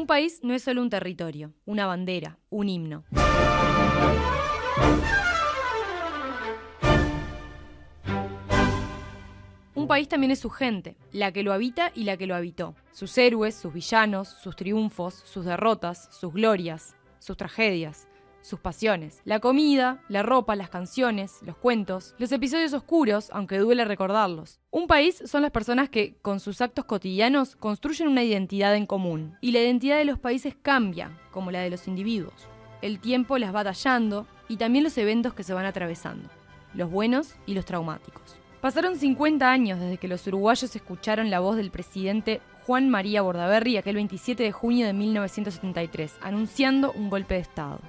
Un país no es solo un territorio, una bandera, un himno. Un país también es su gente, la que lo habita y la que lo habitó. Sus héroes, sus villanos, sus triunfos, sus derrotas, sus glorias, sus tragedias, sus pasiones. La comida, la ropa, las canciones, los cuentos, los episodios oscuros, aunque duele recordarlos. Un país son las personas que, con sus actos cotidianos, construyen una identidad en común. Y la identidad de los países cambia, como la de los individuos. El tiempo las va tallando y también los eventos que se van atravesando, los buenos y los traumáticos. Pasaron 50 años desde que los uruguayos escucharon la voz del presidente Juan María Bordaberry aquel 27 de junio de 1973, anunciando un golpe de Estado.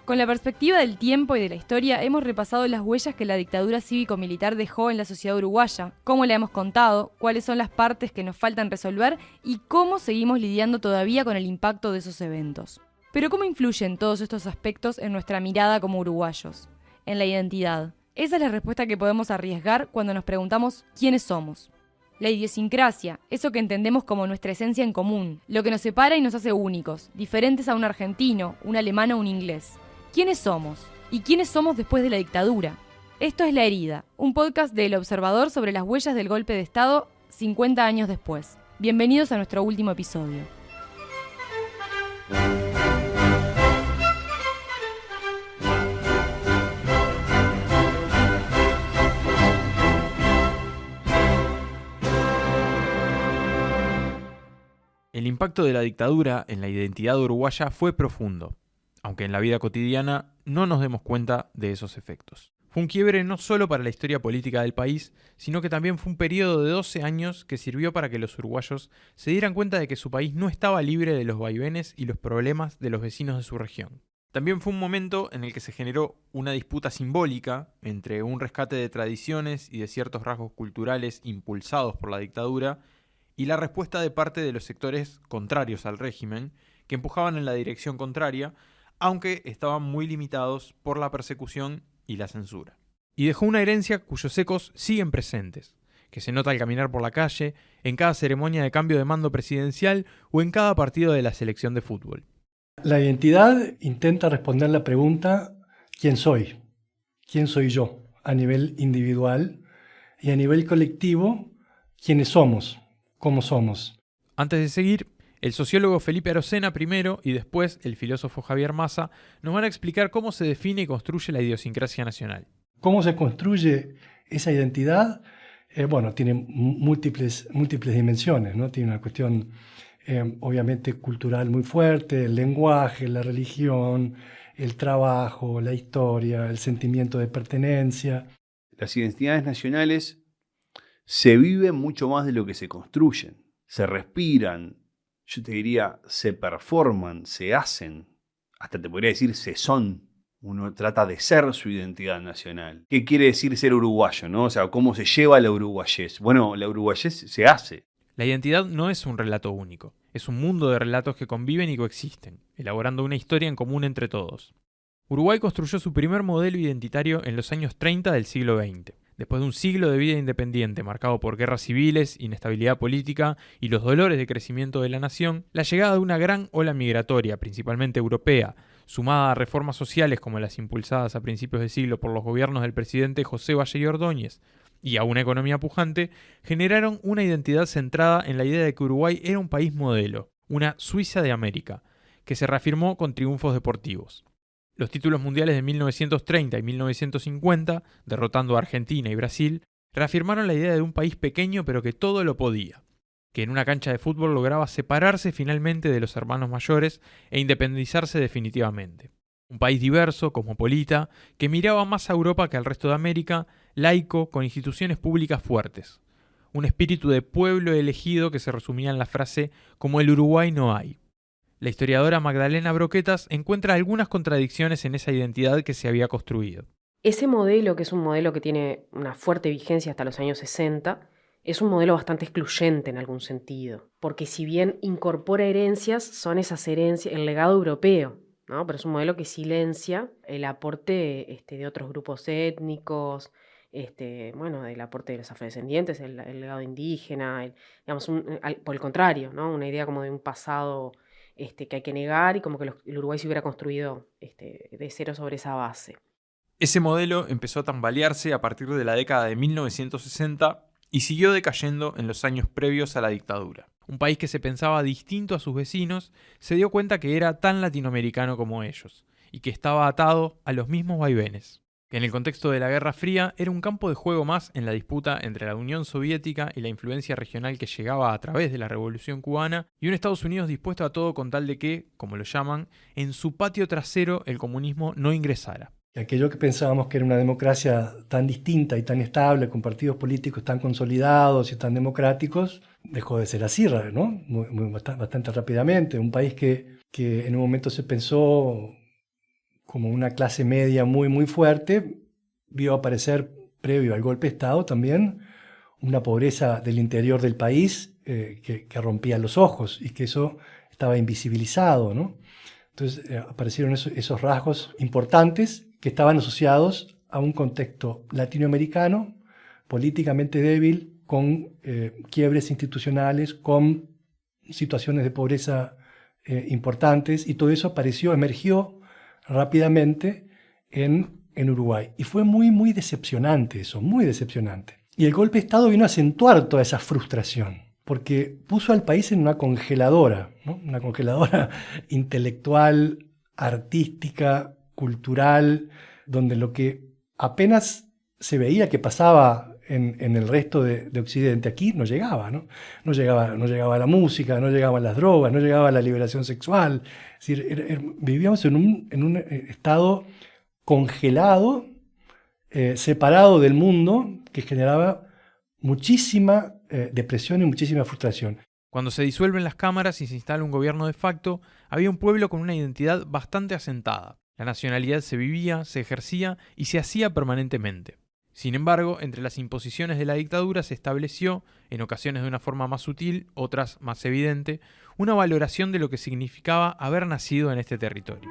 Con la perspectiva del tiempo y de la historia, hemos repasado las huellas que la dictadura cívico-militar dejó en la sociedad uruguaya, cómo la hemos contado, cuáles son las partes que nos faltan resolver y cómo seguimos lidiando todavía con el impacto de esos eventos. Pero ¿cómo influyen todos estos aspectos en nuestra mirada como uruguayos? En la identidad. Esa es la respuesta que podemos arriesgar cuando nos preguntamos quiénes somos. La idiosincrasia, eso que entendemos como nuestra esencia en común, lo que nos separa y nos hace únicos, diferentes a un argentino, un alemán o un inglés. ¿Quiénes somos? ¿Y quiénes somos después de la dictadura? Esto es La Herida, un podcast de El Observador sobre las huellas del golpe de Estado 50 años después. Bienvenidos a nuestro último episodio. El impacto de la dictadura en la identidad uruguaya fue profundo, aunque en la vida cotidiana no nos demos cuenta de esos efectos. Fue un quiebre no solo para la historia política del país, sino que también fue un periodo de 12 años que sirvió para que los uruguayos se dieran cuenta de que su país no estaba libre de los vaivenes y los problemas de los vecinos de su región. También fue un momento en el que se generó una disputa simbólica entre un rescate de tradiciones y de ciertos rasgos culturales impulsados por la dictadura y la respuesta de parte de los sectores contrarios al régimen, que empujaban en la dirección contraria, aunque estaban muy limitados por la persecución y la censura. Y dejó una herencia cuyos ecos siguen presentes, que se nota al caminar por la calle, en cada ceremonia de cambio de mando presidencial o en cada partido de la selección de fútbol. La identidad intenta responder la pregunta ¿quién soy? ¿Quién soy yo? A nivel individual y a nivel colectivo, ¿quiénes somos? ¿Cómo somos? Antes de seguir, el sociólogo Felipe Arocena primero y después el filósofo Javier Massa nos van a explicar cómo se define y construye la idiosincrasia nacional. ¿Cómo se construye esa identidad? Tiene múltiples dimensiones, ¿no? Tiene una cuestión obviamente cultural muy fuerte, el lenguaje, la religión, el trabajo, la historia, el sentimiento de pertenencia. Las identidades nacionales se viven mucho más de lo que se construyen, se respiran, yo te diría, se performan, se hacen, hasta te podría decir se son. Uno trata de ser su identidad nacional. ¿Qué quiere decir ser uruguayo, no? O sea, ¿cómo se lleva la uruguayés? Bueno, la uruguayés se hace. La identidad no es un relato único, es un mundo de relatos que conviven y coexisten, elaborando una historia en común entre todos. Uruguay construyó su primer modelo identitario en los años 30 del siglo XX. Después de un siglo de vida independiente marcado por guerras civiles, inestabilidad política y los dolores de crecimiento de la nación, la llegada de una gran ola migratoria, principalmente europea, sumada a reformas sociales como las impulsadas a principios de siglo por los gobiernos del presidente José Valle y Ordóñez, y a una economía pujante, generaron una identidad centrada en la idea de que Uruguay era un país modelo, una Suiza de América, que se reafirmó con triunfos deportivos. Los títulos mundiales de 1930 y 1950, derrotando a Argentina y Brasil, reafirmaron la idea de un país pequeño pero que todo lo podía, que en una cancha de fútbol lograba separarse finalmente de los hermanos mayores e independizarse definitivamente. Un país diverso, cosmopolita, que miraba más a Europa que al resto de América, laico, con instituciones públicas fuertes. Un espíritu de pueblo elegido que se resumía en la frase «como el Uruguay no hay». La historiadora Magdalena Broquetas encuentra algunas contradicciones en esa identidad que se había construido. Ese modelo, que es un modelo que tiene una fuerte vigencia hasta los años 60, es un modelo bastante excluyente en algún sentido, porque si bien incorpora herencias, son esas herencias, el legado europeo, ¿no? Pero es un modelo que silencia el aporte de otros grupos étnicos, el aporte de los afrodescendientes, el legado indígena, por el contrario, ¿no? Una idea como de un pasado que hay que negar y como que el Uruguay se hubiera construido de cero sobre esa base. Ese modelo empezó a tambalearse a partir de la década de 1960 y siguió decayendo en los años previos a la dictadura. Un país que se pensaba distinto a sus vecinos se dio cuenta que era tan latinoamericano como ellos y que estaba atado a los mismos vaivenes. Que en el contexto de la Guerra Fría era un campo de juego más en la disputa entre la Unión Soviética y la influencia regional que llegaba a través de la Revolución Cubana, y un Estados Unidos dispuesto a todo con tal de que, como lo llaman, en su patio trasero el comunismo no ingresara. Aquello que pensábamos que era una democracia tan distinta y tan estable, con partidos políticos tan consolidados y tan democráticos, dejó de ser así, ¿no? Bastante rápidamente. Un país que en un momento se pensó como una clase media muy fuerte, vio aparecer, previo al golpe de Estado también, una pobreza del interior del país que rompía los ojos y que eso estaba invisibilizado, ¿no? Entonces aparecieron esos rasgos importantes que estaban asociados a un contexto latinoamericano, políticamente débil, con quiebres institucionales, con situaciones de pobreza importantes, y todo eso emergió rápidamente en Uruguay. Y fue muy decepcionante eso, muy decepcionante. Y el golpe de Estado vino a acentuar toda esa frustración, porque puso al país en una congeladora, ¿no? Una congeladora intelectual, artística, cultural, donde lo que apenas se veía que pasaba en el resto de Occidente, aquí no llegaba, ¿no? No llegaba la música, no llegaban las drogas, no llegaba la liberación sexual. Es decir, vivíamos en un estado congelado, separado del mundo, que generaba muchísima depresión y muchísima frustración. Cuando se disuelven las cámaras y se instala un gobierno de facto, había un pueblo con una identidad bastante asentada. La nacionalidad se vivía, se ejercía y se hacía permanentemente. Sin embargo, entre las imposiciones de la dictadura se estableció, en ocasiones de una forma más sutil, otras más evidente, una valoración de lo que significaba haber nacido en este territorio.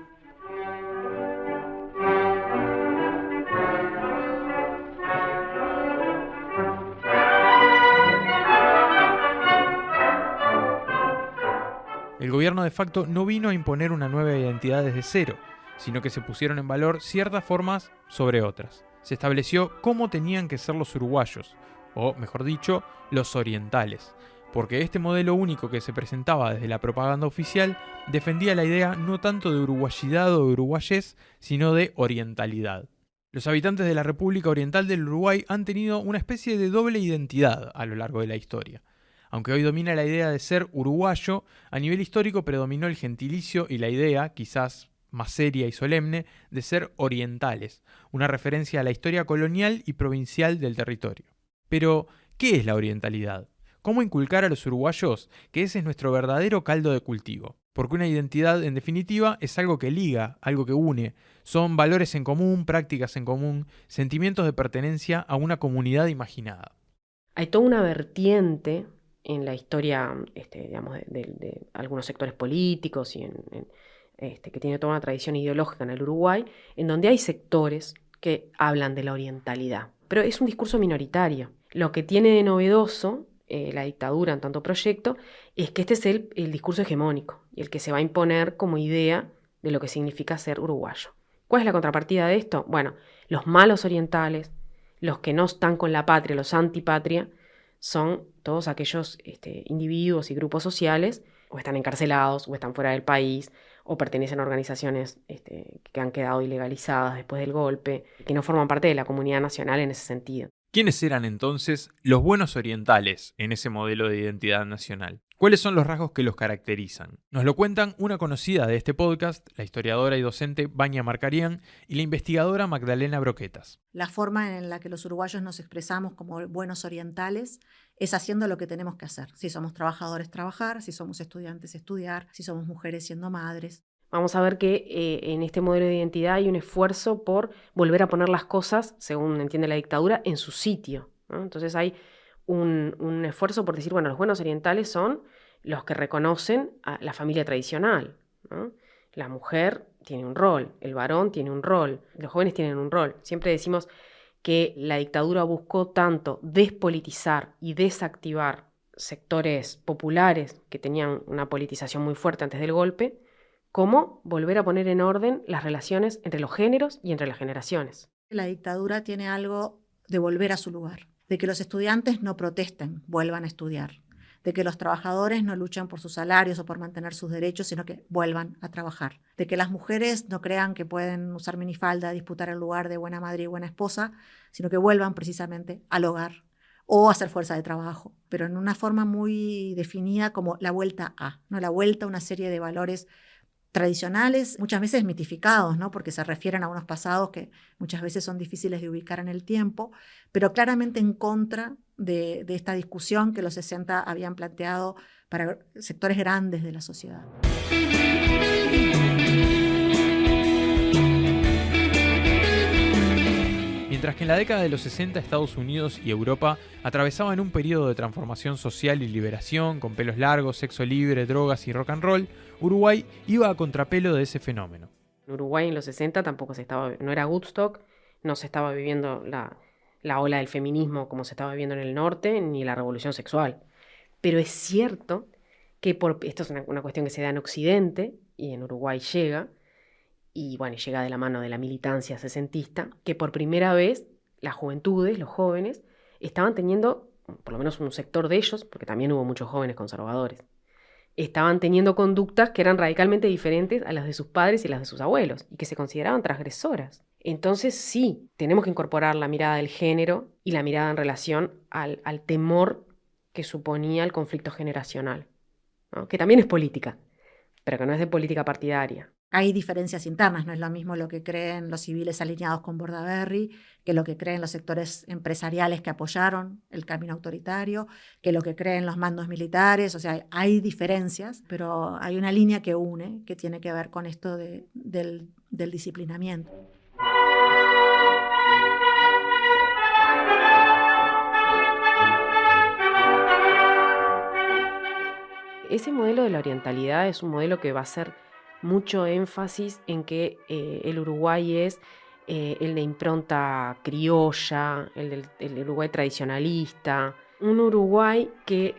El gobierno de facto no vino a imponer una nueva identidad desde cero, sino que se pusieron en valor ciertas formas sobre otras. Se estableció cómo tenían que ser los uruguayos, o mejor dicho, los orientales, porque este modelo único que se presentaba desde la propaganda oficial defendía la idea no tanto de uruguayidad o uruguayés, sino de orientalidad. Los habitantes de la República Oriental del Uruguay han tenido una especie de doble identidad a lo largo de la historia. Aunque hoy domina la idea de ser uruguayo, a nivel histórico predominó el gentilicio y la idea, quizás más seria y solemne, de ser orientales, una referencia a la historia colonial y provincial del territorio. Pero, ¿qué es la orientalidad? ¿Cómo inculcar a los uruguayos que ese es nuestro verdadero caldo de cultivo? Porque una identidad, en definitiva, es algo que liga, algo que une. Son valores en común, prácticas en común, sentimientos de pertenencia a una comunidad imaginada. Hay toda una vertiente en la historia, digamos, de algunos sectores políticos y que tiene toda una tradición ideológica en el Uruguay, en donde hay sectores que hablan de la orientalidad. Pero es un discurso minoritario. Lo que tiene de novedoso la dictadura en tanto proyecto es que este es el discurso hegemónico y el que se va a imponer como idea de lo que significa ser uruguayo. ¿Cuál es la contrapartida de esto? Bueno, los malos orientales, los que no están con la patria, los antipatria, son todos aquellos individuos y grupos sociales o están encarcelados o están fuera del país o pertenecen a organizaciones que han quedado ilegalizadas después del golpe, que no forman parte de la comunidad nacional en ese sentido. ¿Quiénes eran entonces los buenos orientales en ese modelo de identidad nacional? ¿Cuáles son los rasgos que los caracterizan? Nos lo cuentan una conocida de este podcast, la historiadora y docente Vania Marcarián, y la investigadora Magdalena Broquetas. La forma en la que los uruguayos nos expresamos como buenos orientales es haciendo lo que tenemos que hacer. Si somos trabajadores, trabajar; si somos estudiantes, estudiar; si somos mujeres, siendo madres. Vamos a ver que en este modelo de identidad hay un esfuerzo por volver a poner las cosas, según entiende la dictadura, en su sitio, ¿no? Entonces hay un esfuerzo por decir, bueno, los buenos orientales son los que reconocen a la familia tradicional, ¿no? La mujer tiene un rol, el varón tiene un rol, los jóvenes tienen un rol. Siempre decimos que la dictadura buscó tanto despolitizar y desactivar sectores populares que tenían una politización muy fuerte antes del golpe, como volver a poner en orden las relaciones entre los géneros y entre las generaciones. La dictadura tiene algo de volver a su lugar, de que los estudiantes no protesten, vuelvan a estudiar, de que los trabajadores no luchen por sus salarios o por mantener sus derechos, sino que vuelvan a trabajar, de que las mujeres no crean que pueden usar minifalda, disputar el lugar de buena madre y buena esposa, sino que vuelvan precisamente al hogar o a hacer fuerza de trabajo, pero en una forma muy definida como la vuelta a, ¿no? La vuelta a una serie de valores tradicionales, muchas veces mitificados, ¿no? Porque se refieren a unos pasados que muchas veces son difíciles de ubicar en el tiempo, pero claramente en contra de esta discusión que los 60 habían planteado para sectores grandes de la sociedad. Mientras que en la década de los 60 Estados Unidos y Europa atravesaban un periodo de transformación social y liberación, con pelos largos, sexo libre, drogas y rock and roll, Uruguay iba a contrapelo de ese fenómeno. En Uruguay en los 60 tampoco no era Woodstock, no se estaba viviendo la ola del feminismo como se estaba viviendo en el norte, ni la revolución sexual. Pero es cierto que esto es una cuestión que se da en Occidente y en Uruguay llega, y bueno, llega de la mano de la militancia sesentista, que por primera vez las juventudes, los jóvenes, estaban teniendo, por lo menos un sector de ellos, porque también hubo muchos jóvenes conservadores, estaban teniendo conductas que eran radicalmente diferentes a las de sus padres y las de sus abuelos, y que se consideraban transgresoras. Entonces sí, tenemos que incorporar la mirada del género y la mirada en relación al temor que suponía el conflicto generacional, ¿no? Que también es política, pero que no es de política partidaria. Hay diferencias internas, no es lo mismo lo que creen los civiles alineados con Bordaberry que lo que creen los sectores empresariales que apoyaron el camino autoritario, que lo que creen los mandos militares. O sea, hay diferencias, pero hay una línea que une, que tiene que ver con esto del disciplinamiento. Ese modelo de la orientalidad es un modelo que va a ser mucho énfasis en que el Uruguay es el de impronta criolla, el Uruguay tradicionalista, un Uruguay que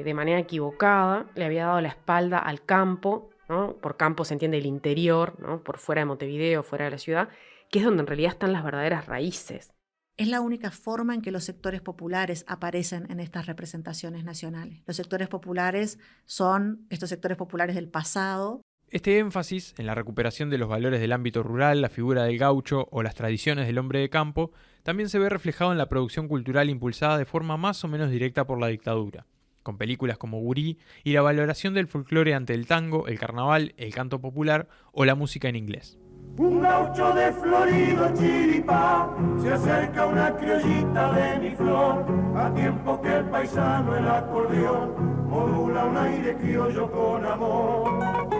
de manera equivocada le había dado la espalda al campo, ¿no? Por campo se entiende el interior, ¿no? Por fuera de Montevideo, fuera de la ciudad, que es donde en realidad están las verdaderas raíces. Es la única forma en que los sectores populares aparecen en estas representaciones nacionales. Los sectores populares son estos sectores populares del pasado. Este énfasis en la recuperación de los valores del ámbito rural, la figura del gaucho o las tradiciones del hombre de campo, también se ve reflejado en la producción cultural impulsada de forma más o menos directa por la dictadura, con películas como Gurí y la valoración del folclore ante el tango, el carnaval, el canto popular o la música en inglés. Un gaucho de florido chiripá, se acerca una criollita de mi flor, a tiempo que el paisano el acordeón modula un aire criollo con amor.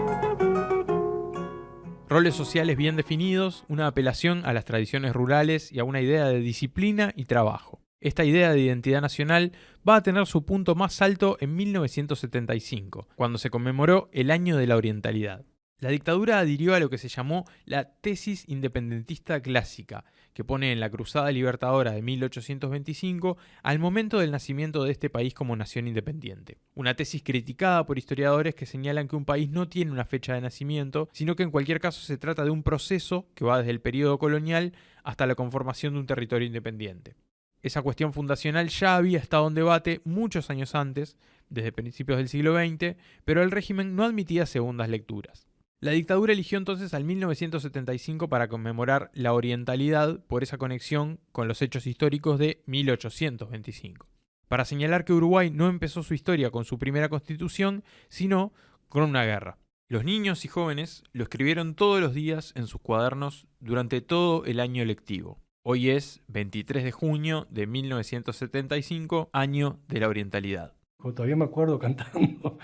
Roles sociales bien definidos, una apelación a las tradiciones rurales y a una idea de disciplina y trabajo. Esta idea de identidad nacional va a tener su punto más alto en 1975, cuando se conmemoró el Año de la Orientalidad. La dictadura adhirió a lo que se llamó la tesis independentista clásica, que pone en la Cruzada Libertadora de 1825 al momento del nacimiento de este país como nación independiente. Una tesis criticada por historiadores que señalan que un país no tiene una fecha de nacimiento, sino que en cualquier caso se trata de un proceso que va desde el periodo colonial hasta la conformación de un territorio independiente. Esa cuestión fundacional ya había estado en debate muchos años antes, desde principios del siglo XX, pero el régimen no admitía segundas lecturas. La dictadura eligió entonces al 1975 para conmemorar la orientalidad por esa conexión con los hechos históricos de 1825, para señalar que Uruguay no empezó su historia con su primera constitución, sino con una guerra. Los niños y jóvenes lo escribieron todos los días en sus cuadernos durante todo el año lectivo. Hoy es 23 de junio de 1975, año de la orientalidad. Todavía me acuerdo cantando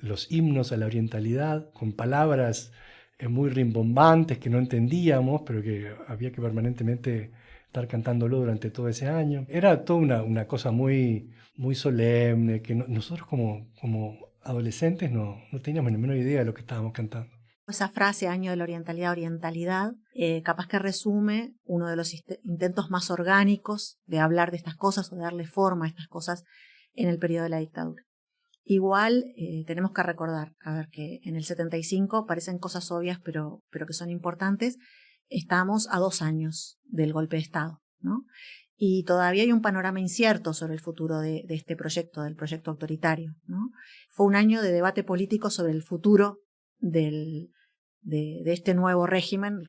los himnos a la orientalidad con palabras muy rimbombantes que no entendíamos, pero que había que permanentemente estar cantándolo durante todo ese año. Era toda una cosa muy, muy solemne, que nosotros como adolescentes no teníamos ni menor idea de lo que estábamos cantando. Esa frase, Año de la Orientalidad, capaz que resume uno de los intentos más orgánicos de hablar de estas cosas o de darle forma a estas cosas en el periodo de la dictadura. Igual tenemos que recordar, que en el 75 parecen cosas obvias, pero que son importantes. Estamos a 2 años del golpe de Estado, ¿no? Y todavía hay un panorama incierto sobre el futuro de este proyecto, del proyecto autoritario, ¿no? Fue un año de debate político sobre el futuro de este nuevo régimen.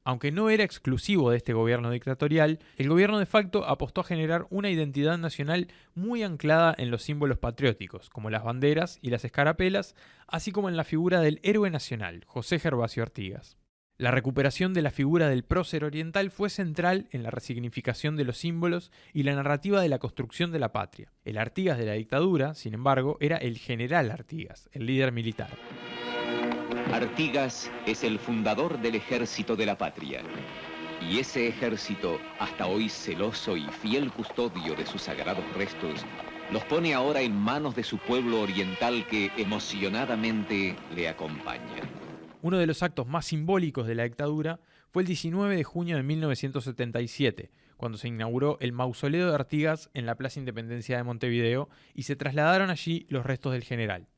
Aunque no era exclusivo de este gobierno dictatorial, el gobierno de facto apostó a generar una identidad nacional muy anclada en los símbolos patrióticos, como las banderas y las escarapelas, así como en la figura del héroe nacional, José Gervasio Artigas. La recuperación de la figura del prócer oriental fue central en la resignificación de los símbolos y la narrativa de la construcción de la patria. El Artigas de la dictadura, sin embargo, era el general Artigas, el líder militar. Artigas es el fundador del ejército de la patria. Y ese ejército, hasta hoy celoso y fiel custodio de sus sagrados restos, los pone ahora en manos de su pueblo oriental que emocionadamente le acompaña. Uno de los actos más simbólicos de la dictadura fue el 19 de junio de 1977, cuando se inauguró el mausoleo de Artigas en la Plaza Independencia de Montevideo y se trasladaron allí los restos del general.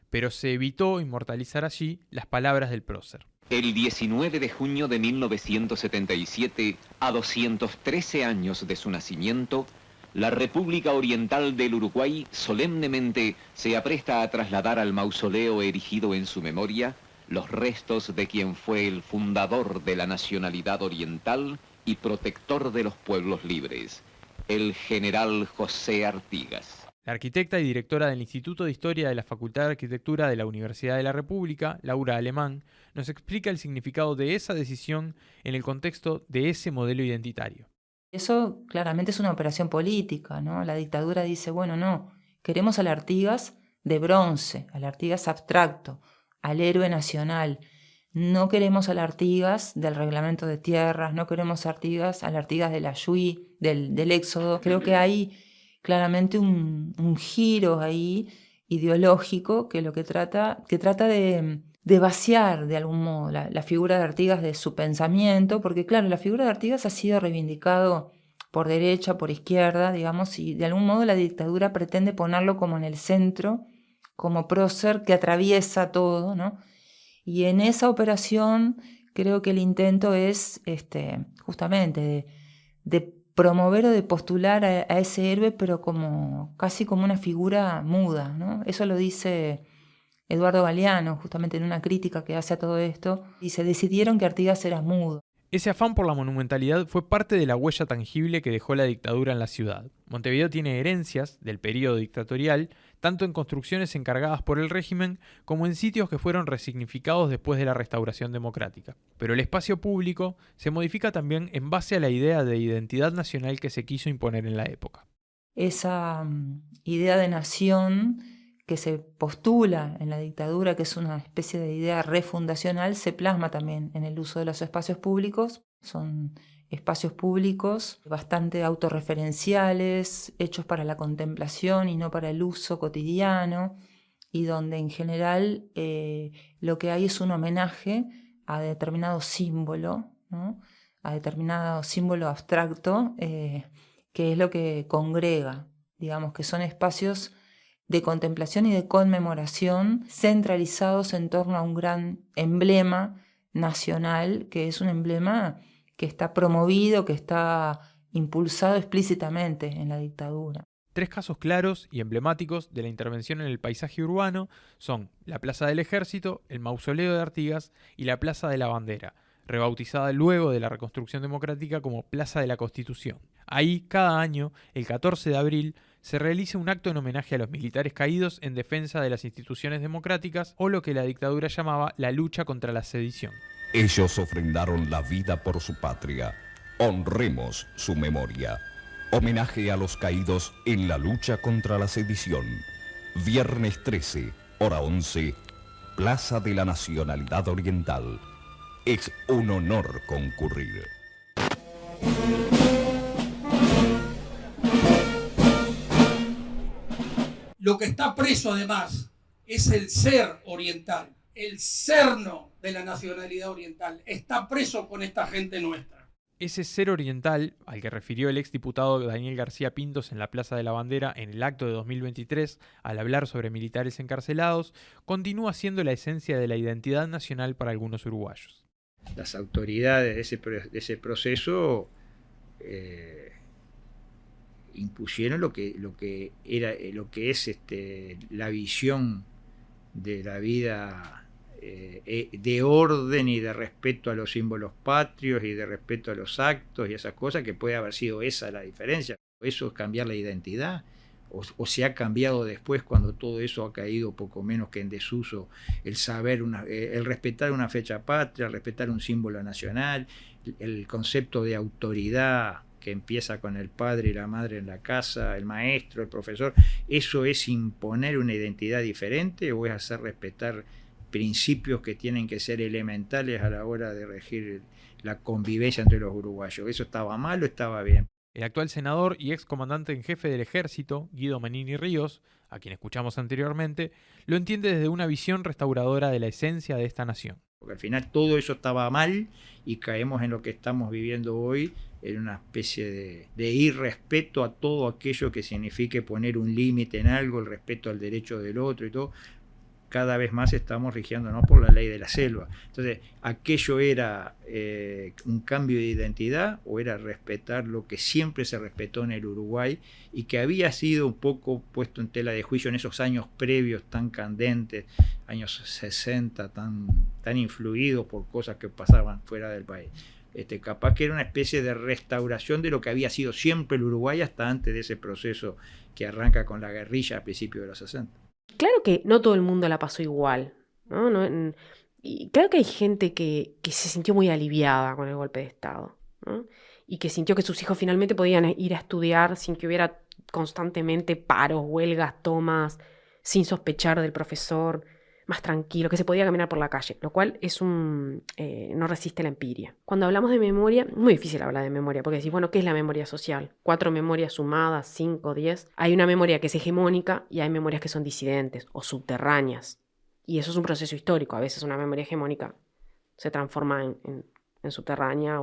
Pero se evitó inmortalizar allí las palabras del prócer. El 19 de junio de 1977, a 213 años de su nacimiento, la República Oriental del Uruguay solemnemente se apresta a trasladar al mausoleo erigido en su memoria los restos de quien fue el fundador de la nacionalidad oriental y protector de los pueblos libres, el general José Artigas. La arquitecta y directora del Instituto de Historia de la Facultad de Arquitectura de la Universidad de la República, Laura Alemán, nos explica el significado de esa decisión en el contexto de ese modelo identitario. Eso claramente es una operación política, ¿no? La dictadura dice, bueno, no, queremos al Artigas de bronce, al Artigas abstracto, al héroe nacional. No queremos al Artigas del reglamento de tierras, no queremos al Artigas de la Yui, del Éxodo. Creo que hay claramente un giro ahí ideológico que trata de vaciar de algún modo la figura de Artigas de su pensamiento, porque claro, la figura de Artigas ha sido reivindicado por derecha, por izquierda, digamos, y de algún modo la dictadura pretende ponerlo como en el centro, como prócer que atraviesa todo, ¿no? Y en esa operación creo que el intento es justamente de promover o de postular a ese héroe, pero casi como una figura muda, ¿no? Eso lo dice Eduardo Galeano, justamente en una crítica que hace a todo esto, y se decidieron que Artigas era mudo. Ese afán por la monumentalidad fue parte de la huella tangible que dejó la dictadura en la ciudad. Montevideo tiene herencias del periodo dictatorial, tanto en construcciones encargadas por el régimen como en sitios que fueron resignificados después de la restauración democrática. Pero el espacio público se modifica también en base a la idea de identidad nacional que se quiso imponer en la época. Esa idea de nación que se postula en la dictadura, que es una especie de idea refundacional, se plasma también en el uso de los espacios públicos. Son espacios públicos bastante autorreferenciales, hechos para la contemplación y no para el uso cotidiano, y donde en general lo que hay es un homenaje a determinado símbolo, ¿no? A determinado símbolo abstracto, que es lo que congrega, digamos, que son espacios de contemplación y de conmemoración centralizados en torno a un gran emblema nacional, que es un emblema que está promovido, que está impulsado explícitamente en la dictadura. 3 casos claros y emblemáticos de la intervención en el paisaje urbano son la Plaza del Ejército, el Mausoleo de Artigas y la Plaza de la Bandera, rebautizada luego de la reconstrucción democrática como Plaza de la Constitución. Ahí, cada año, el 14 de abril, se realiza un acto en homenaje a los militares caídos en defensa de las instituciones democráticas, o lo que la dictadura llamaba la lucha contra la sedición. Ellos ofrendaron la vida por su patria. Honremos su memoria. Homenaje a los caídos en la lucha contra la sedición. Viernes 13, hora 11, Plaza de la Nacionalidad Oriental. Es un honor concurrir. Lo que está preso además es el ser oriental, el serno de la nacionalidad oriental. Está preso con esta gente nuestra. Ese ser oriental, al que refirió el exdiputado Daniel García Pintos en la Plaza de la Bandera en el acto de 2023 al hablar sobre militares encarcelados, continúa siendo la esencia de la identidad nacional para algunos uruguayos. Las autoridades de ese proceso impusieron lo que es la visión de la vida de orden y de respeto a los símbolos patrios y de respeto a los actos y esas cosas, que puede haber sido esa la diferencia. Eso es cambiar la identidad, o se ha cambiado después cuando todo eso ha caído poco menos que en desuso, el saber, el respetar una fecha patria, el respetar un símbolo nacional, el concepto de autoridad que empieza con el padre y la madre en la casa, el maestro, el profesor. ¿Eso es imponer una identidad diferente o es hacer respetar principios que tienen que ser elementales a la hora de regir la convivencia entre los uruguayos? ¿Eso estaba mal o estaba bien? El actual senador y ex comandante en jefe del ejército, Guido Manini Ríos, a quien escuchamos anteriormente, lo entiende desde una visión restauradora de la esencia de esta nación. Porque al final todo eso estaba mal y caemos en lo que estamos viviendo hoy, en una especie de irrespeto a todo aquello que signifique poner un límite en algo, el respeto al derecho del otro y todo. Cada vez más estamos rigiéndonos por la ley de la selva. Entonces, ¿aquello era un cambio de identidad o era respetar lo que siempre se respetó en el Uruguay y que había sido un poco puesto en tela de juicio en esos años previos tan candentes, años 60, tan influidos por cosas que pasaban fuera del país? Capaz que era una especie de restauración de lo que había sido siempre el Uruguay hasta antes de ese proceso que arranca con la guerrilla a principios de los 60. Claro que no todo el mundo la pasó igual, ¿no? Y claro que hay gente que se sintió muy aliviada con el golpe de Estado, ¿no? Y que sintió que sus hijos finalmente podían ir a estudiar sin que hubiera constantemente paros, huelgas, tomas, sin sospechar del profesor, más tranquilo, que se podía caminar por la calle, lo cual es no resiste la empiria. Cuando hablamos de memoria, es muy difícil hablar de memoria, porque decís, bueno, ¿qué es la memoria social? 4 memorias sumadas, 5, 10. Hay una memoria que es hegemónica y hay memorias que son disidentes o subterráneas. Y eso es un proceso histórico. A veces una memoria hegemónica se transforma en subterránea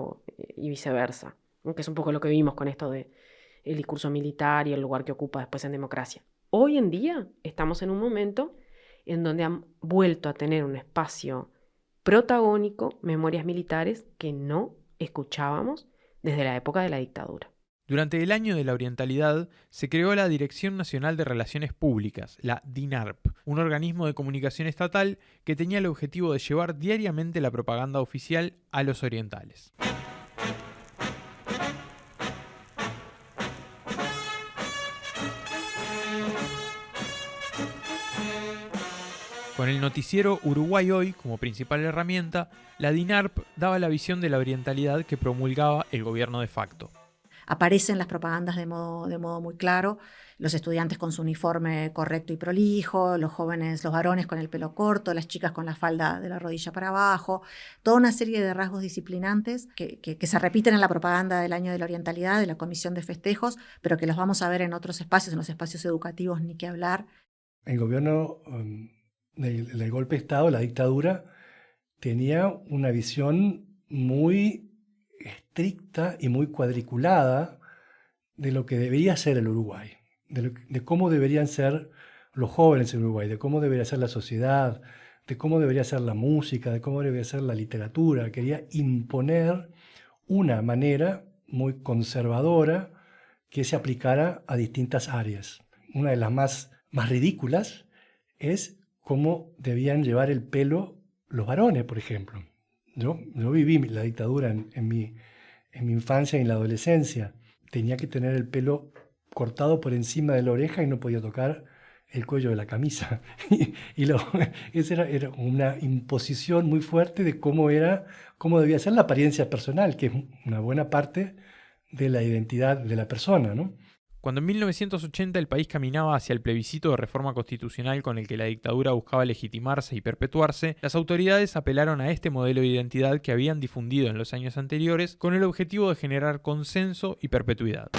y viceversa, que es un poco lo que vimos con esto del discurso militar y el lugar que ocupa después en democracia. Hoy en día estamos en un momento en donde han vuelto a tener un espacio protagónico memorias militares que no escuchábamos desde la época de la dictadura. Durante el año de la orientalidad se creó la Dirección Nacional de Relaciones Públicas, la DINARP, un organismo de comunicación estatal que tenía el objetivo de llevar diariamente la propaganda oficial a los orientales. Con el noticiero Uruguay Hoy como principal herramienta, la DINARP daba la visión de la orientalidad que promulgaba el gobierno de facto. Aparecen las propagandas de modo muy claro, los estudiantes con su uniforme correcto y prolijo, los jóvenes, los varones con el pelo corto, las chicas con la falda de la rodilla para abajo, toda una serie de rasgos disciplinantes que se repiten en la propaganda del año de la orientalidad, de la Comisión de Festejos, pero que los vamos a ver en otros espacios, en los espacios educativos, ni que hablar. El gobierno del golpe de Estado, la dictadura, tenía una visión muy estricta y muy cuadriculada de lo que debería ser el Uruguay, de cómo deberían ser los jóvenes en Uruguay, de cómo debería ser la sociedad, de cómo debería ser la música, de cómo debería ser la literatura. Quería imponer una manera muy conservadora que se aplicara a distintas áreas. Una de las más ridículas es cómo debían llevar el pelo los varones, por ejemplo. Yo viví la dictadura en mi infancia y en la adolescencia. Tenía que tener el pelo cortado por encima de la oreja y no podía tocar el cuello de la camisa. Esa era una imposición muy fuerte de cómo debía ser la apariencia personal, que es una buena parte de la identidad de la persona, ¿no? Cuando en 1980 el país caminaba hacia el plebiscito de reforma constitucional con el que la dictadura buscaba legitimarse y perpetuarse, las autoridades apelaron a este modelo de identidad que habían difundido en los años anteriores con el objetivo de generar consenso y perpetuidad.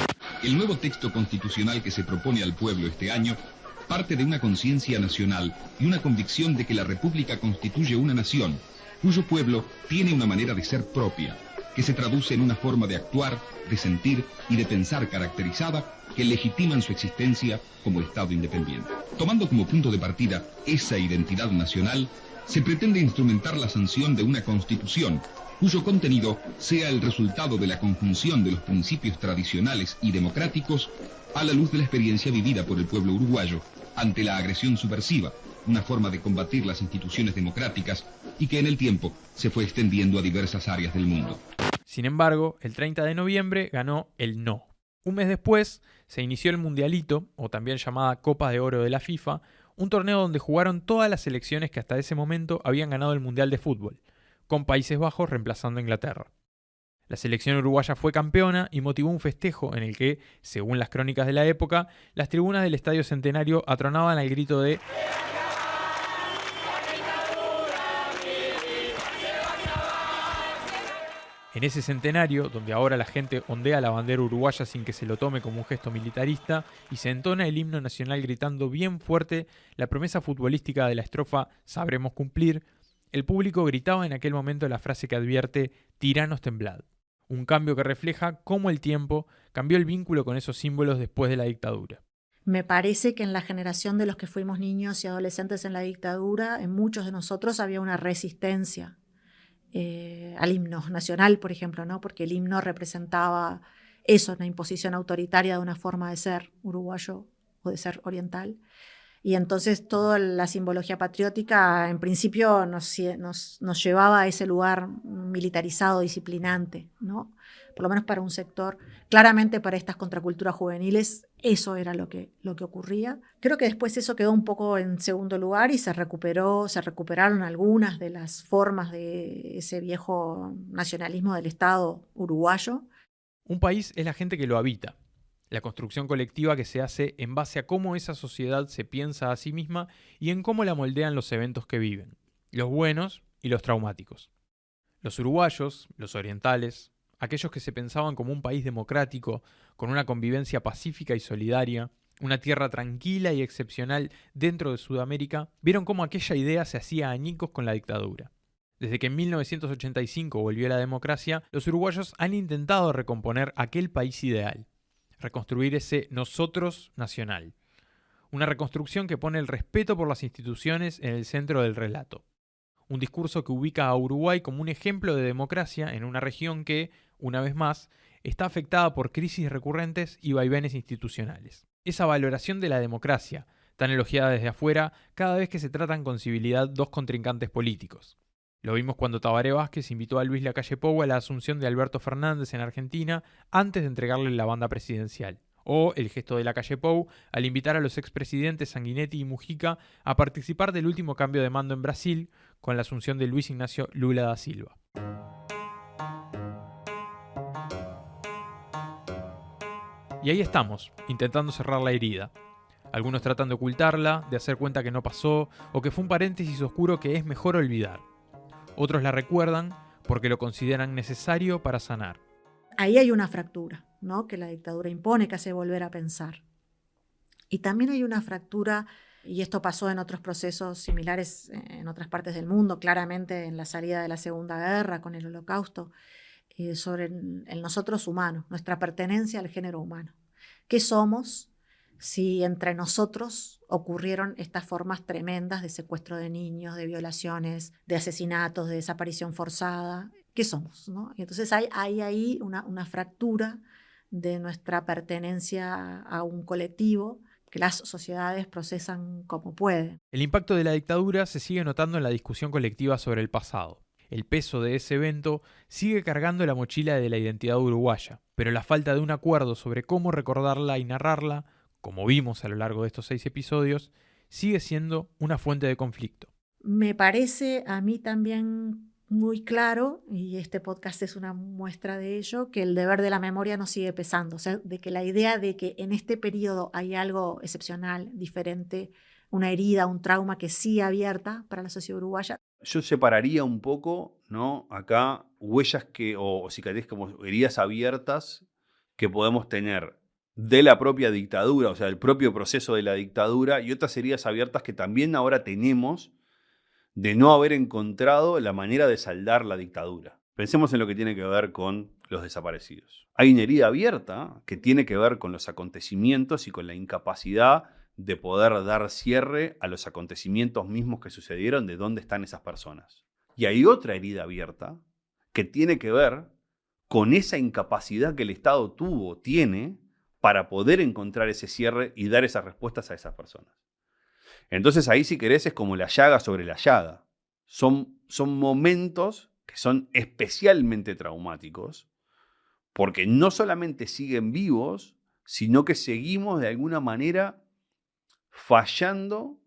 El nuevo texto constitucional que se propone al pueblo este año parte de una conciencia nacional y una convicción de que la República constituye una nación, cuyo pueblo tiene una manera de ser propia, que se traduce en una forma de actuar, de sentir y de pensar caracterizada que legitiman su existencia como Estado independiente. Tomando como punto de partida esa identidad nacional, se pretende instrumentar la sanción de una Constitución cuyo contenido sea el resultado de la conjunción de los principios tradicionales y democráticos a la luz de la experiencia vivida por el pueblo uruguayo ante la agresión subversiva, una forma de combatir las instituciones democráticas y que en el tiempo se fue extendiendo a diversas áreas del mundo. Sin embargo, el 30 de noviembre ganó el no. Un mes después se inició el Mundialito, o también llamada Copa de Oro de la FIFA, un torneo donde jugaron todas las selecciones que hasta ese momento habían ganado el Mundial de Fútbol, con Países Bajos reemplazando a Inglaterra. La selección uruguaya fue campeona y motivó un festejo en el que, según las crónicas de la época, las tribunas del Estadio Centenario atronaban al grito de En ese centenario, donde ahora la gente ondea la bandera uruguaya sin que se lo tome como un gesto militarista y se entona el himno nacional gritando bien fuerte la promesa futbolística de la estrofa "Sabremos cumplir", el público gritaba en aquel momento la frase que advierte "Tiranos temblad", un cambio que refleja cómo el tiempo cambió el vínculo con esos símbolos después de la dictadura. Me parece que en la generación de los que fuimos niños y adolescentes en la dictadura, en muchos de nosotros había una resistencia al himno nacional, por ejemplo, ¿no? Porque el himno representaba eso, una imposición autoritaria de una forma de ser uruguayo o de ser oriental. Y entonces toda la simbología patriótica en principio nos llevaba a ese lugar militarizado, disciplinante, ¿no? Por lo menos para un sector. Claramente para estas contraculturas juveniles eso era lo que ocurría. Creo que después eso quedó un poco en segundo lugar y se recuperaron algunas de las formas de ese viejo nacionalismo del Estado uruguayo. Un país es la gente que lo habita. La construcción colectiva que se hace en base a cómo esa sociedad se piensa a sí misma y en cómo la moldean los eventos que viven, los buenos y los traumáticos. Los uruguayos, los orientales, aquellos que se pensaban como un país democrático, con una convivencia pacífica y solidaria, una tierra tranquila y excepcional dentro de Sudamérica, vieron cómo aquella idea se hacía añicos con la dictadura. Desde que en 1985 volvió la democracia, los uruguayos han intentado recomponer aquel país ideal, reconstruir ese nosotros nacional. Una reconstrucción que pone el respeto por las instituciones en el centro del relato. Un discurso que ubica a Uruguay como un ejemplo de democracia en una región que, una vez más, está afectada por crisis recurrentes y vaivenes institucionales. Esa valoración de la democracia, tan elogiada desde afuera, cada vez que se tratan con civilidad dos contrincantes políticos. Lo vimos cuando Tabaré Vázquez invitó a Luis Lacalle Pou a la asunción de Alberto Fernández en Argentina antes de entregarle la banda presidencial. O el gesto de Lacalle Pou al invitar a los expresidentes Sanguinetti y Mujica a participar del último cambio de mando en Brasil con la asunción de Luis Ignacio Lula da Silva. Y ahí estamos, intentando cerrar la herida. Algunos tratan de ocultarla, de hacer cuenta que no pasó o que fue un paréntesis oscuro que es mejor olvidar. Otros la recuerdan porque lo consideran necesario para sanar. Ahí hay una fractura, ¿no? Que la dictadura impone, que hace volver a pensar. Y también hay una fractura, y esto pasó en otros procesos similares en otras partes del mundo, claramente en la salida de la Segunda Guerra, con el Holocausto, sobre el nosotros humano, nuestra pertenencia al género humano. ¿Qué somos si entre nosotros ocurrieron estas formas tremendas de secuestro de niños, de violaciones, de asesinatos, de desaparición forzada? ¿Qué somos, ¿no? Y entonces hay ahí una fractura de nuestra pertenencia a un colectivo que las sociedades procesan como pueden. El impacto de la dictadura se sigue notando en la discusión colectiva sobre el pasado. El peso de ese evento sigue cargando la mochila de la identidad uruguaya, pero la falta de un acuerdo sobre cómo recordarla y narrarla, como vimos a lo largo de estos 6 episodios, sigue siendo una fuente de conflicto. Me parece a mí también muy claro, y este podcast es una muestra de ello, que el deber de la memoria nos sigue pesando. O sea, de que la idea de que en este periodo hay algo excepcional, diferente, una herida, un trauma que sigue abierta para la sociedad uruguaya. Yo separaría un poco, ¿no? Acá huellas o cicatrices como heridas abiertas que podemos tener de la propia dictadura, o sea, del propio proceso de la dictadura, y otras heridas abiertas que también ahora tenemos de no haber encontrado la manera de saldar la dictadura. Pensemos en lo que tiene que ver con los desaparecidos. Hay una herida abierta que tiene que ver con los acontecimientos y con la incapacidad de poder dar cierre a los acontecimientos mismos que sucedieron, de dónde están esas personas. Y hay otra herida abierta que tiene que ver con esa incapacidad que el Estado tiene, para poder encontrar ese cierre y dar esas respuestas a esas personas. Entonces ahí, si querés, es como la llaga sobre la llaga. Son momentos que son especialmente traumáticos, porque no solamente siguen vivos, sino que seguimos de alguna manera fallando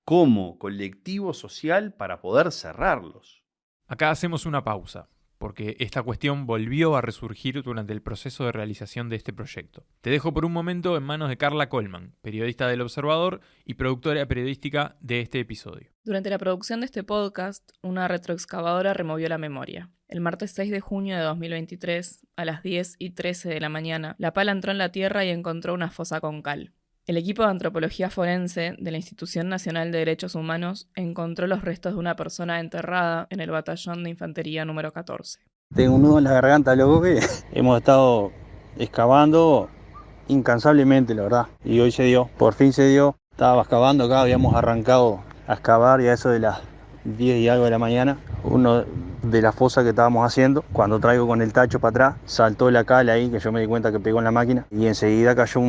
como colectivo social para poder cerrarlos. Acá hacemos una pausa, porque esta cuestión volvió a resurgir durante el proceso de realización de este proyecto. Te dejo por un momento en manos de Carla Colman, periodista del Observador y productora periodística de este episodio. Durante la producción de este podcast, una retroexcavadora removió la memoria. El martes 6 de junio de 2023, a las 10:13 de la mañana, la pala entró en la tierra y encontró una fosa con cal. El equipo de antropología forense de la Institución Nacional de Derechos Humanos encontró los restos de una persona enterrada en el batallón de infantería número 14. Tengo un nudo en la garganta, loco, que hemos estado excavando incansablemente, la verdad. Y hoy se dio, por fin se dio. Estaba excavando acá, habíamos arrancado a excavar y a eso de las 10 y algo de la mañana. Uno de las fosas que estábamos haciendo, cuando traigo con el tacho para atrás, saltó la cal ahí, que yo me di cuenta que pegó en la máquina, y enseguida cayó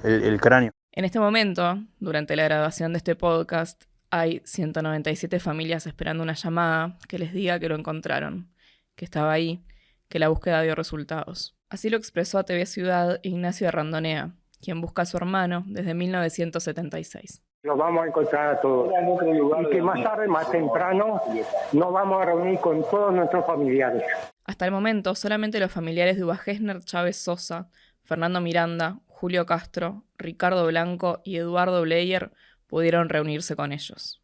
el cráneo. En este momento, durante la grabación de este podcast, hay 197 familias esperando una llamada que les diga que lo encontraron, que estaba ahí, que la búsqueda dio resultados. Así lo expresó a TV Ciudad Ignacio Randonea, quien busca a su hermano desde 1976. Nos vamos a encontrar a todos y que más tarde, más temprano, nos vamos a reunir con todos nuestros familiares. Hasta el momento, solamente los familiares de Uva Gessner Chávez Sosa, Fernando Miranda, Julio Castro, Ricardo Blanco y Eduardo Bleyer pudieron reunirse con ellos.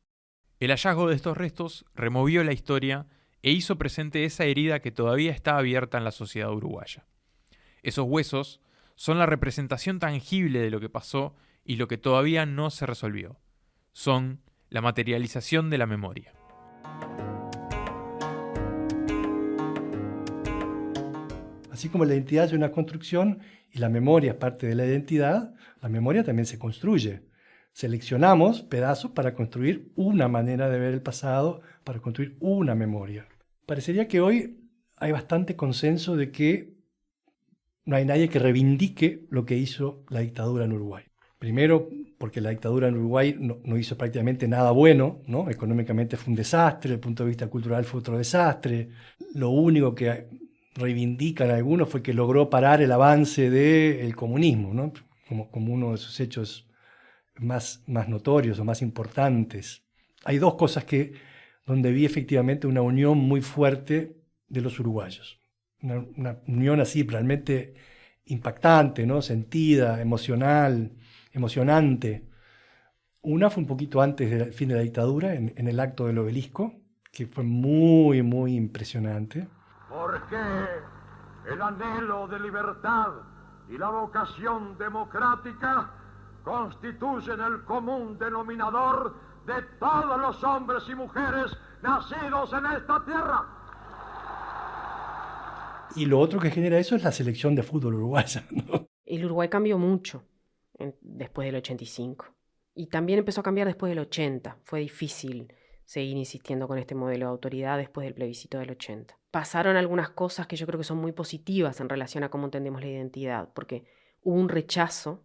El hallazgo de estos restos removió la historia e hizo presente esa herida que todavía está abierta en la sociedad uruguaya. Esos huesos son la representación tangible de lo que pasó y lo que todavía no se resolvió. Son la materialización de la memoria. Así como la identidad es una construcción y la memoria es parte de la identidad, la memoria también se construye. Seleccionamos pedazos para construir una manera de ver el pasado, para construir una memoria. Parecería que hoy hay bastante consenso de que no hay nadie que reivindique lo que hizo la dictadura en Uruguay. Primero, porque la dictadura en Uruguay no hizo prácticamente nada bueno, ¿no? Económicamente fue un desastre, desde el punto de vista cultural fue otro desastre. Lo único que reivindican algunos fue que logró parar el avance del comunismo, ¿no? como uno de sus hechos más notorios o más importantes. Hay dos cosas donde vi efectivamente una unión muy fuerte de los uruguayos. Una unión así realmente impactante, ¿no? Sentida, emocional, emocionante. Una fue un poquito antes del fin de la dictadura, en el acto del Obelisco, que fue muy, muy impresionante. Porque el anhelo de libertad y la vocación democrática constituyen el común denominador de todos los hombres y mujeres nacidos en esta tierra. Y lo otro que genera eso es la selección de fútbol uruguaya, ¿no? El Uruguay cambió mucho después del 85. Y también empezó a cambiar después del 80. Fue difícil seguir insistiendo con este modelo de autoridad después del plebiscito del 80. Pasaron algunas cosas que yo creo que son muy positivas en relación a cómo entendemos la identidad, porque hubo un rechazo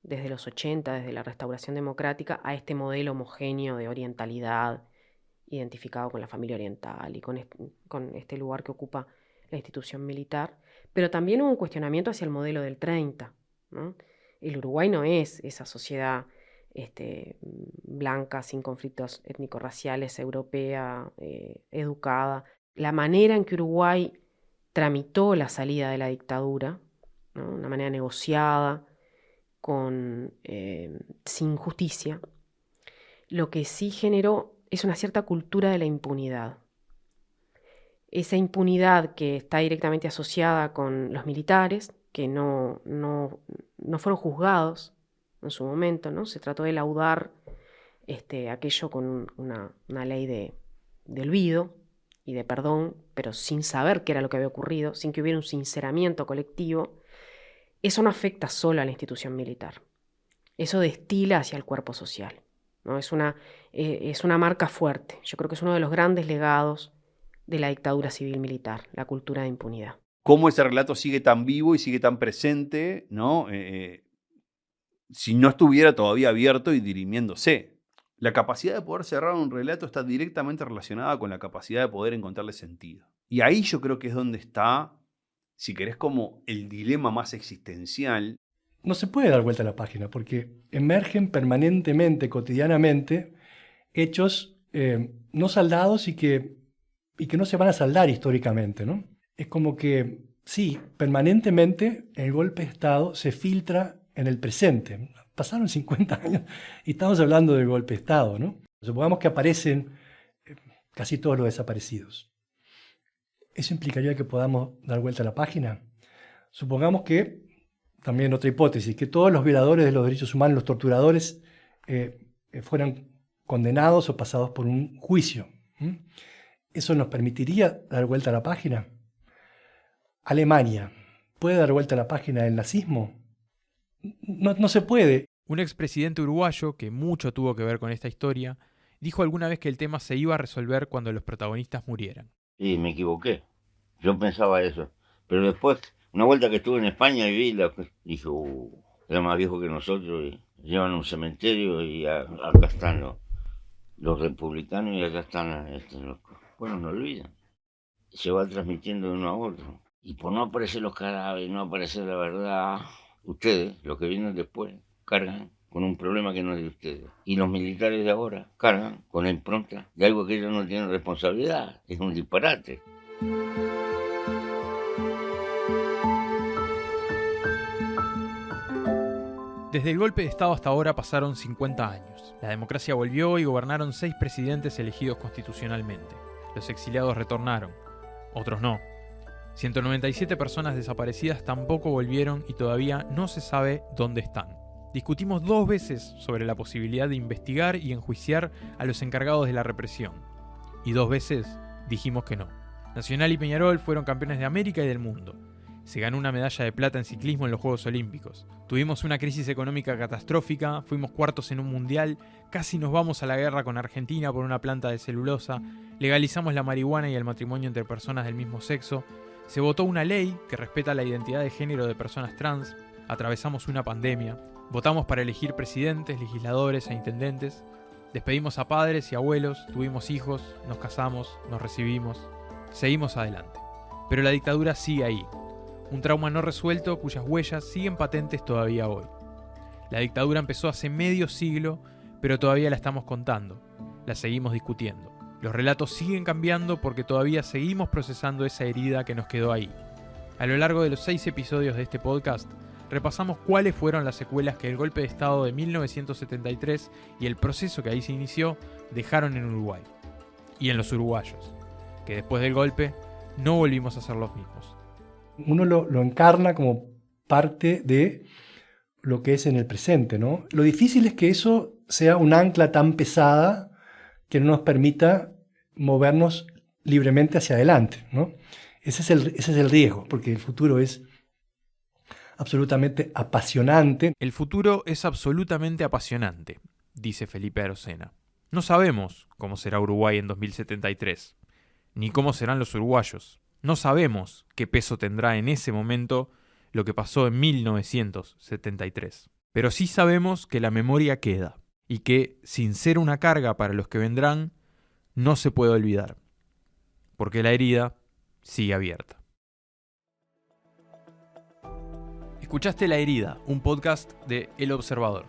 desde los 80, desde la restauración democrática, a este modelo homogéneo de orientalidad, identificado con la familia oriental y con este lugar que ocupa la institución militar, pero también hubo un cuestionamiento hacia el modelo del 30, ¿no? El Uruguay no es esa sociedad blanca, sin conflictos étnico-raciales, europea, educada. La manera en que Uruguay tramitó la salida de la dictadura, ¿no? Una manera negociada, sin justicia, lo que sí generó es una cierta cultura de la impunidad. Esa impunidad que está directamente asociada con los militares, que no fueron juzgados en su momento, ¿no? Se trató de laudar aquello con una ley de olvido, y de perdón, pero sin saber qué era lo que había ocurrido, sin que hubiera un sinceramiento colectivo, eso no afecta solo a la institución militar. Eso destila hacia el cuerpo social, ¿no? Es una marca fuerte. Yo creo que es uno de los grandes legados de la dictadura civil-militar, la cultura de impunidad. Cómo ese relato sigue tan vivo y sigue tan presente, ¿no? Si no estuviera todavía abierto y dirimiéndose. La capacidad de poder cerrar un relato está directamente relacionada con la capacidad de poder encontrarle sentido. Y ahí yo creo que es donde está, si querés, como el dilema más existencial. No se puede dar vuelta a la página porque emergen permanentemente, cotidianamente, hechos no saldados y que no se van a saldar históricamente, ¿no? Es como que, sí, permanentemente el golpe de Estado se filtra en el presente. Pasaron 50 años y estamos hablando del golpe de Estado, ¿no? Supongamos que aparecen casi todos los desaparecidos. ¿Eso implicaría que podamos dar vuelta a la página? Supongamos que, también otra hipótesis, que todos los violadores de los derechos humanos, los torturadores, fueran condenados o pasados por un juicio. ¿Eso nos permitiría dar vuelta a la página? Alemania, ¿puede dar vuelta a la página del nazismo? No se puede. Un expresidente uruguayo, que mucho tuvo que ver con esta historia, dijo alguna vez que el tema se iba a resolver cuando los protagonistas murieran. Sí, me equivoqué. Yo pensaba eso. Pero después, una vuelta que estuve en España y vi, dije, era más viejo que nosotros, y llevan a un cementerio y acá están los republicanos y acá están los... Bueno, no olvidan. Se va transmitiendo de uno a otro. Y por no aparecer los cadáveres, no aparecer la verdad, ustedes, los que vienen después, cargan con un problema que no es de ustedes. Y los militares de ahora cargan con la impronta de algo que ellos no tienen responsabilidad. Es un disparate. Desde el golpe de Estado hasta ahora pasaron 50 años. La democracia volvió y gobernaron 6 presidentes elegidos constitucionalmente. Los exiliados retornaron, otros no. 197 personas desaparecidas tampoco volvieron y todavía no se sabe dónde están. Discutimos 2 veces sobre la posibilidad de investigar y enjuiciar a los encargados de la represión. Y 2 veces dijimos que no. Nacional y Peñarol fueron campeones de América y del mundo. Se ganó una medalla de plata en ciclismo en los Juegos Olímpicos. Tuvimos una crisis económica catastrófica, fuimos cuartos en un mundial, casi nos vamos a la guerra con Argentina por una planta de celulosa, legalizamos la marihuana y el matrimonio entre personas del mismo sexo, se votó una ley que respeta la identidad de género de personas trans, atravesamos una pandemia, votamos para elegir presidentes, legisladores e intendentes, despedimos a padres y abuelos, tuvimos hijos, nos casamos, nos recibimos, seguimos adelante. Pero la dictadura sigue ahí. Un trauma no resuelto cuyas huellas siguen patentes todavía hoy. La dictadura empezó hace medio siglo, pero todavía la estamos contando, la seguimos discutiendo. Los relatos siguen cambiando porque todavía seguimos procesando esa herida que nos quedó ahí. A lo largo de los 6 episodios de este podcast, repasamos cuáles fueron las secuelas que el golpe de Estado de 1973 y el proceso que ahí se inició dejaron en Uruguay. Y en los uruguayos, que después del golpe no volvimos a ser los mismos. Uno lo encarna como parte de lo que es en el presente, ¿no? Lo difícil es que eso sea un ancla tan pesada que no nos permita movernos libremente hacia adelante, ¿no? Ese es el riesgo, porque el futuro es absolutamente apasionante. El futuro es absolutamente apasionante, dice Felipe Arocena. No sabemos cómo será Uruguay en 2073, ni cómo serán los uruguayos. No sabemos qué peso tendrá en ese momento lo que pasó en 1973. Pero sí sabemos que la memoria queda y que, sin ser una carga para los que vendrán, no se puede olvidar, porque la herida sigue abierta. Escuchaste La Herida, un podcast de El Observador.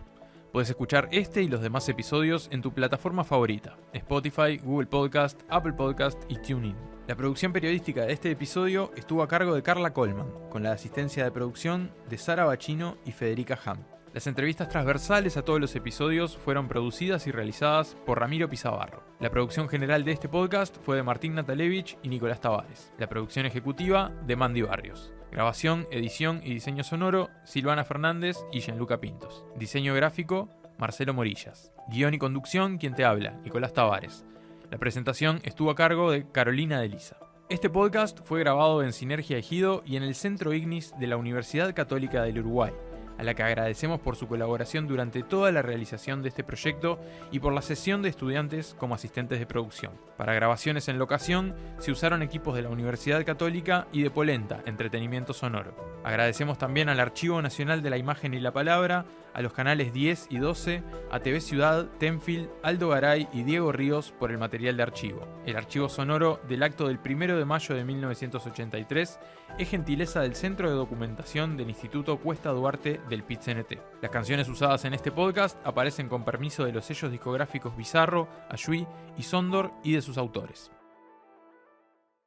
Puedes escuchar este y los demás episodios en tu plataforma favorita: Spotify, Google Podcast, Apple Podcast y TuneIn. La producción periodística de este episodio estuvo a cargo de Carla Colman, con la asistencia de producción de Sara Bachino y Federica Ham. Las entrevistas transversales a todos los episodios fueron producidas y realizadas por Ramiro Pizabarro. La producción general de este podcast fue de Martín Natalevich y Nicolás Tavares. La producción ejecutiva de Mandy Barrios. Grabación, edición y diseño sonoro, Silvana Fernández y Gianluca Pintos. Diseño gráfico, Marcelo Morillas. Guión y conducción, quien te habla, Nicolás Tavares. La presentación estuvo a cargo de Carolina de Lisa. Este podcast fue grabado en Sinergia Ejido y en el Centro Ignis de la Universidad Católica del Uruguay, a la que agradecemos por su colaboración durante toda la realización de este proyecto y por la sesión de estudiantes como asistentes de producción. Para grabaciones en locación se usaron equipos de la Universidad Católica y de Polenta, Entretenimiento Sonoro. Agradecemos también al Archivo Nacional de la Imagen y la Palabra, a los canales 10 y 12, a TV Ciudad, Tenfield, Aldo Garay y Diego Ríos por el material de archivo. El archivo sonoro del acto del 1 de mayo de 1983 es gentileza del Centro de Documentación del Instituto Cuesta Duarte del PIT-CNT. Las canciones usadas en este podcast aparecen con permiso de los sellos discográficos Bizarro, Ayuí y Sondor y de sus autores.